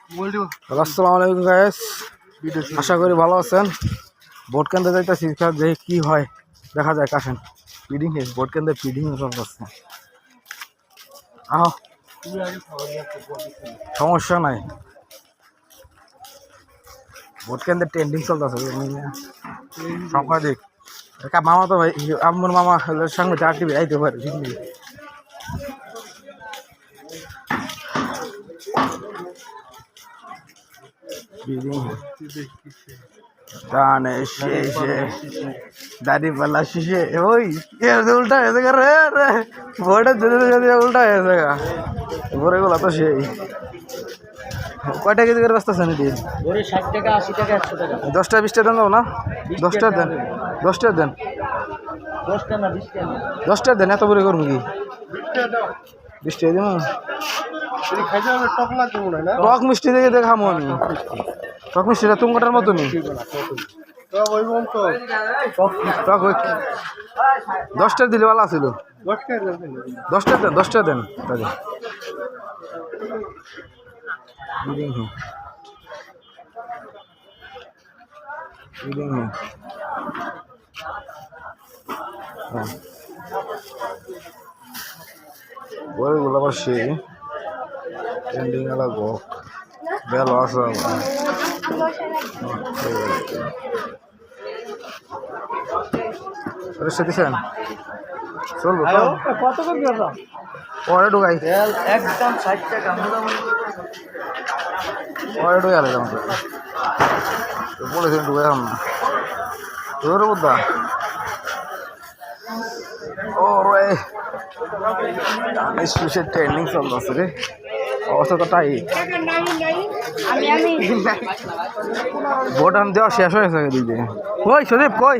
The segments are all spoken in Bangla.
আসসালামু আলাইকুম গাইস, আশা করি ভালো আছেন। ভোট কেন্দ্রে যাইতেছি, দেখি কি হয় দেখা যায়। কাছেন ফিডিং ভোট কেন্দ্রে ফিডিং করছে, আহ সমস্যা নাই। ভোট কেন্দ্রে ট্রেন্ডিং চলতেছে সাংবাদিক মামা তো ভাই আমার মামা সঙ্গে চারটি আইতে পারে। গানে শেষে দাড়ি পাল্লা শেষে ওই উল্টা হয়েছে রে রে ভোটের দিনে উল্টা হয়েছে গা ভোরে গুলা তো সেই কয়টা কেজি করে ব্যস্ত আছেন দিন? 60 টাকা 80 টাকা 100 টাকা 10টা 20টা দেন না? 10টা দেন, 10টা দেন, 10টা না 20টা না 10টা দেন। এত বড় করবো কি 20টা দিন? টক মিষ্টি দেখে দেখামো আমি। টক মিষ্টিটা তুমকাটার মতনই টক। 10টা দিলে ভালো ছিল। 10টা দেন, 10টা দেন। বইগুলো আবার সেই ট্রেন্ডিং এলা গক বেল আছে। দিচ্ছেন চলবো কত করে দিল? পরে ঢুকাই একদম 60 টাকা মোটামুটি পরে ঢুকে আলে আমাকে বলেছেন ঢুকে এখন না তোর বুদ্ধা। ও রে ট্রেন্ডিং চলতেছে রে, অবস্থা তো টাই। ভোট আন দেওয়া শেষ হয়ে গেছে দিদি। কই সুদীপ কই?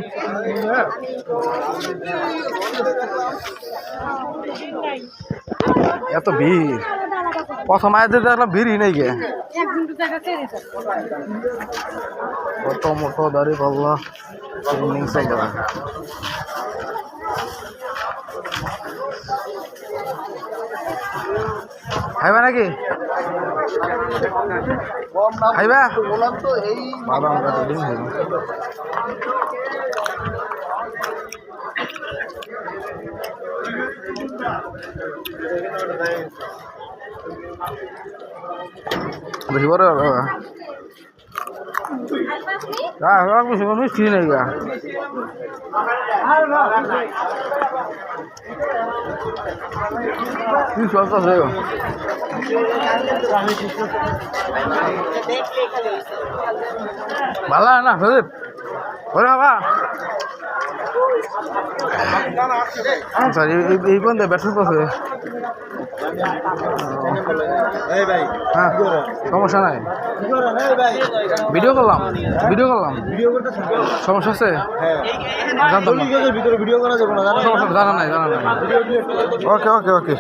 এত ভিড় প্রথম আয়াতে দেখলাম ভিড়ই নেই গে। কত মোটো দাড়ি পাল্লা ট্রেন্ডিং চলতে খাইবা নাকি? খাইবা বাদাম কাটিং বেশি বড় মিষ্টি নেই গা। কি চলতেছে ভালো না সুদীপ? ওরে বাবা এই বন্ধে ব্যবসা করছে। হ্যাঁ সমস্যা নাই, ভিডিও করলাম সমস্যা আছে? জানা নাই। ওকে ওকে ওকে।